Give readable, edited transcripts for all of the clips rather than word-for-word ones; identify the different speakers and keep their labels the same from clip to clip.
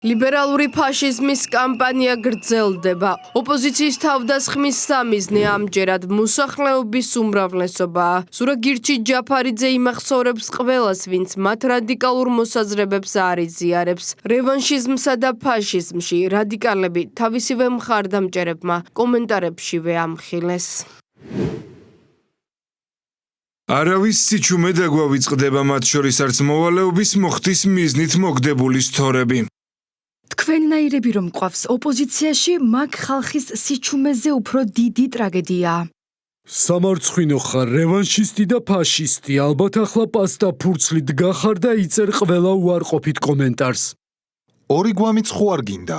Speaker 1: ლიბერალური ფაშიზმის კამპანია გრძელდება. ოპოზიციის თავდასხმის სამიზნე ამჯერად მოსახლეობის უმრავლესობაა. სურაგირჩი ჯაფარიძე იმახსოვრებს ყველას, ვინც მათ რადიკალურ მოსაზრებებს არ იზიარებს. რევანშიზმსა და ფაშიზმში რადიკალები თავისივე მხარდამჭერებმა კომენტარებშივე ამხილეს.
Speaker 2: არავის სიჩუმე დაგვავიწყდება, მათ შორის არც მოვალეობის მოხდის მიზნით მოგდებული სთორები.
Speaker 3: თქვენნაირები რომ მყავს ოპოზიციაში, მაგ ხალხის სიჩუმეზე უფრო დიდი ტრაგედიაა.
Speaker 4: სამარცხვინო ხარ, რევანშისტი და ფაშისტი, ალბათ ახლა პასტა ფურცლით გახარ და იწერ ყველა უარყოფით კომენტარს.
Speaker 5: ორი გვამიც ხო არ გინდა?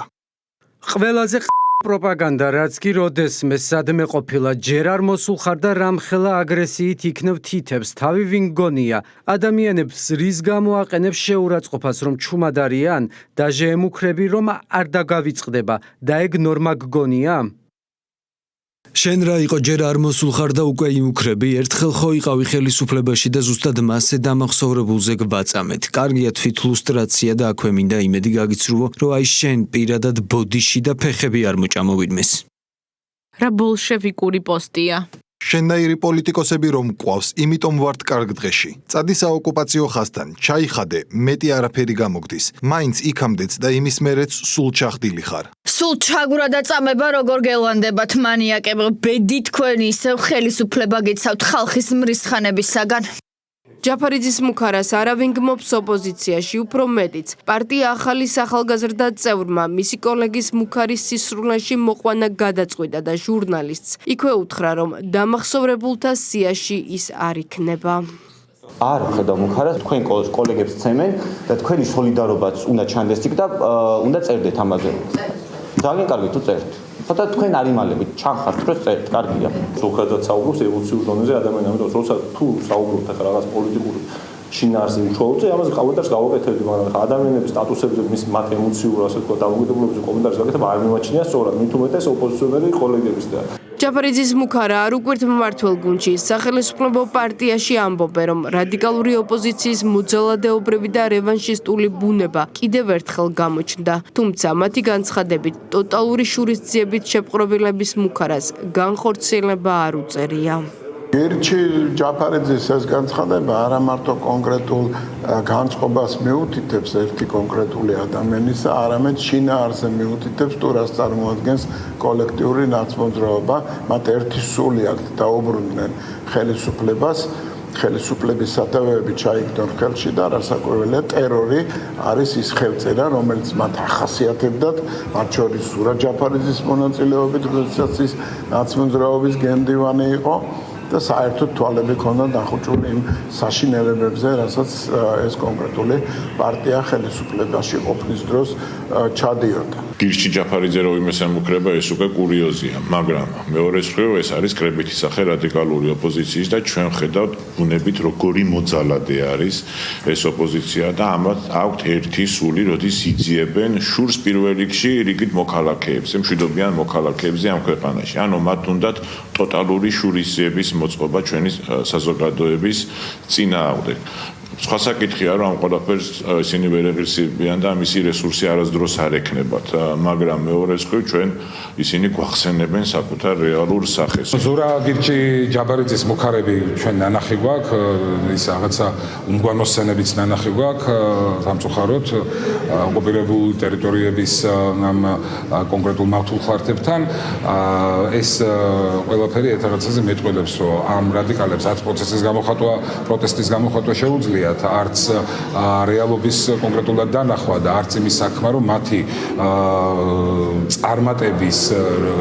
Speaker 6: ყველაზე პროპაგანდა, რაც კი როდესმე სადმე ყოფილა, ჯერ არ მოსულ ხარ და რამხელა აგრესიით იქნებ თითებს, თავი ვინ გონია, ადამიანებს რის გამო აყენებს შეურაცხყოფას, რომ ჩუმად არიან, დაჟე ემუქრები, რომ არ დაგავიწყდება და ეგ ნორმა გგონია?
Speaker 7: შენ რა იყო ჯერ არ მოსულ ხარ და უკვე იმუქრები, ერთხელ ხო იყავი ხელისუფლებაში და ზუსტად მასზე დამახსოვრებულზე გვაწამეთ. კარგია თვით ლუსტრაცია და აქვე მინდა იმედი გაგიცრუო, რომ აი შენ პირადად ბოდიში და ფეხები არ მოჭამოვიდმეს.
Speaker 1: რა ბოლშევიკური პოსტია.
Speaker 5: შენნაირი პოლიტიკოსები რომ მყავს, იმიტომ ვართ კარგ დღეში. წადი საოკუპაციო ხაზთან, ჩაიხადე, მეტი არაფერი გამოგდის. მაინც იქამდეც და იმის მერეც სულ ჩახდილი ხარ.
Speaker 8: სულ ჩაგვრა და წამება როგორ გელვანდებათ მანიაკებო, ბედი თქვენი ისევ ხელისუფლება გიცავთ ხალხის მრისხანებისაგან.
Speaker 1: ჯაფარიძის მუქარას არავინ გმობს ოპოზიციაში, უფრო მეტიც. პარტია ახალი ახალგაზრდა წევრმა მისი კოლეგის მუქარის სისრულეში მოყვანა გადაწყვიტა და ჟურნალისტს იქვე უთხრა, რომ დამახსოვრებულთა სიაში ის არ იქნება.
Speaker 9: არ ხედავ მუქარას, თქვენ კოლეგებს ცემენ და თქვენი სოლიდარობაც უნდა ჩანდეს იქ და უნდა წერდეთ ამაზე. ძალიან კარგი თუ წერთ. ხოდა თქვენ არ იმალებით, ჩანხართ, რომ წერთ, კარგია.
Speaker 10: ზოგადად საუბრობს ევოლუციურ დონეზე ადამიანი, ამიტომ როცა თუ საუბრობთ ახლა რაღაც პოლიტიკური შინაარსი უშუალოზე, ამაზე კომენტარს გავაკეთებდი, მაგრამ ადამიანების სტატუსებზე, მათ ემოციურ, ასე ვთქვათ, დამოკიდებულებზე კომენტარს გაკეთებ არ მიმაჩნია სწორად, მით უმეტეს ოპოზიციონერი კოლეგების და
Speaker 1: ჯაფარიძის მუქარა არ უკვირთ მმართველ გუნდში, სახელმწიფო პარტიაში ამბობენ, რომ რადიკალური ოპოზიციის მოძალადეობრივი და რევანშისტული ბუნება კიდევ ერთხელ გამოჩნდა. თუმცა მათი განცხადებით, ტოტალური შურისძიებით შეპყრობილების მუქარას განხორციელება არ უწერია.
Speaker 11: გერჩი ჯაფარიძის ეს განცხადება არა მარტო კონკრეტულ განწყობას მიუთითებს ერთი კონკრეტული ადამიანისა, არამედ შინაარსზე მიუთითებს თუ რას წარმოადგენს კოლექტიური ნაცმოძრაობა. მათ ერთი სული აქვთ დაუბრუნდნენ ხელისუფლებას, ხელისუფლების სათავეები ჩაიგდონ ხელში და რასაკვირველია ტერორი არის ის ხელწერა, რომელიც მათ ახასიათებდათ, მათ შორის სურა ჯაფარიძის მონაწილეობით, როდესაც ის ნაცმოძრაობის გემდივანი იყო. და საერთოდ თვალები ქონდა დახუჭული იმ საშინელებებზე, რასაც ეს კონკრეტული პარტია ხელისუფლებაში ყოფნის დროს ჩადიოდა.
Speaker 12: გირჩი ჯაფარიძე რო იმეს ემუქრება, ეს უკვე კურიოზია, მაგრამ მეორეს მხრივ ეს არის კრებითი სახე რადიკალური ოპოზიციის და ჩვენ ხედავთ ბუნებით როგორი მოძალადე არის ეს ოპოზიცია და ამათ აქვთ ერთი სული, როდის იძიებენ შურს პირველ რიგში რიგით მოქალაქეებზე, მშვიდობიან მოქალაქეებზე ამ ქვეყანაში. ანუ მათ უნდათ ტოტალური შურისძიების მოწყობა ჩვენი საზოგადოების წინააღმდეგ. სხვა საკითხია, რომ ამ ყველაფერს ისინი ვერ ეღირსებიან და მისი რესურსი არასდროს არ ექნებათ, მაგრამ მეორე მხრივ ჩვენ ისინი გვახსენებენ საკუთარ რეალურ სახეს.
Speaker 13: ზურაგირჩი ჯაფარიძის მუქარები ჩვენ ნანახი გვაქვს, ის რაღაცა უმგვანო სცენებიც ნანახი გვაქვს, სამწუხაროდ ოკუპირებულ ტერიტორიების ამ კონკრეტულ მართულ ხარჯებთან ეს ყველაფერი ერთ რაღაცაზე მეტყველებს, რომ ამ რადიკალებს არც პროცესის გამოხატვა, პროტესტის გამოხატვა შეუძლიათ, არც რეალობის კონკრეტულად დანახვა და არც იმის საქმე, რომ მათი წარმატების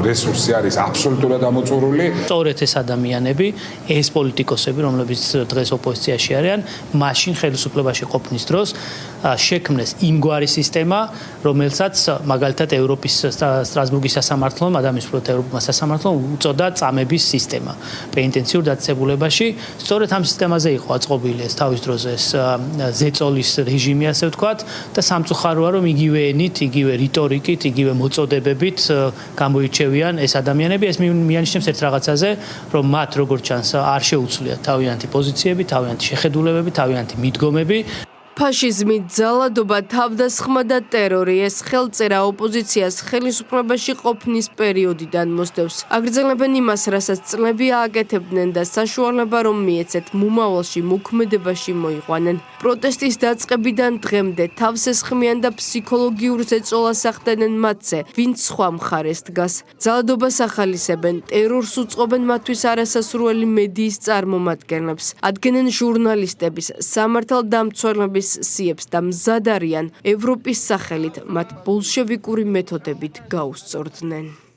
Speaker 13: რესურსი არის აბსოლუტურად ამოწურული.
Speaker 14: სწორედ ეს ადამიანები, ეს პოლიტიკოსები, რომლებიც დღეს ოპოზიციაში არიან, მაშინ ხელისუფლებაში ყოფნის დროს შექმნეს იმგვარი სისტემა, რომელსაც მაგალითად ევროპის სტრასბურგის სასამართლომ, ადამიანის უფლებათა ევროპის სასამართლომ უწოდა წამების სისტემა. პენიტენციურ დაწესებულებაში სწორედ ამ სისტემაზე იყო აწყობილი ეს თავის დროზე ეს ზეწოლის რეჟიმი, ასე ვთქვათ, და სამწუხაროა, რომ იგივე ენით, იგივე რიტორიკით, იგივე მოწოდებებით გამოირჩევიან ეს ადამიანები. ეს მიანიშნებს ერთ რაღაცაზე, რომ მათ როგორც ჩანს არ შეუცვლიათ თავიანთი პოზიციები, თავიანთი შეხედულებები, თავიანთი მიდგომები.
Speaker 1: ფაშიზმი, ძალადობა, თავდასხმა და ტერორი ეს ხელწერა ოპოზიციას ხელისუფლებაში ყოფნის პერიოდიდან მოსდევს. აგრძელებენ იმას, რასაც წლები ააკეთებდნენ და საშუალება რომ მიეცეთ მომავალში მოქმედებაში მოიყვანენ. პროტესტის დაწყებიდან დღემდე თავს ესხმიან და ფსიქოლოგიურ ზეწოლას ახდენენ მათზე, ვინც სხვა მხარეს დგას. ძალადობას ახალისებენ, ტერორს უწყობენ მათთვის არასასურველი მედიის წარმომადგენლებს. ადგენენ ჟურნალისტების, სამართალდამცველების სიებს და მზად არიან ევროპის სახელით მათ ბოლშევიკური მეთოდებით გაუსწორდნენ.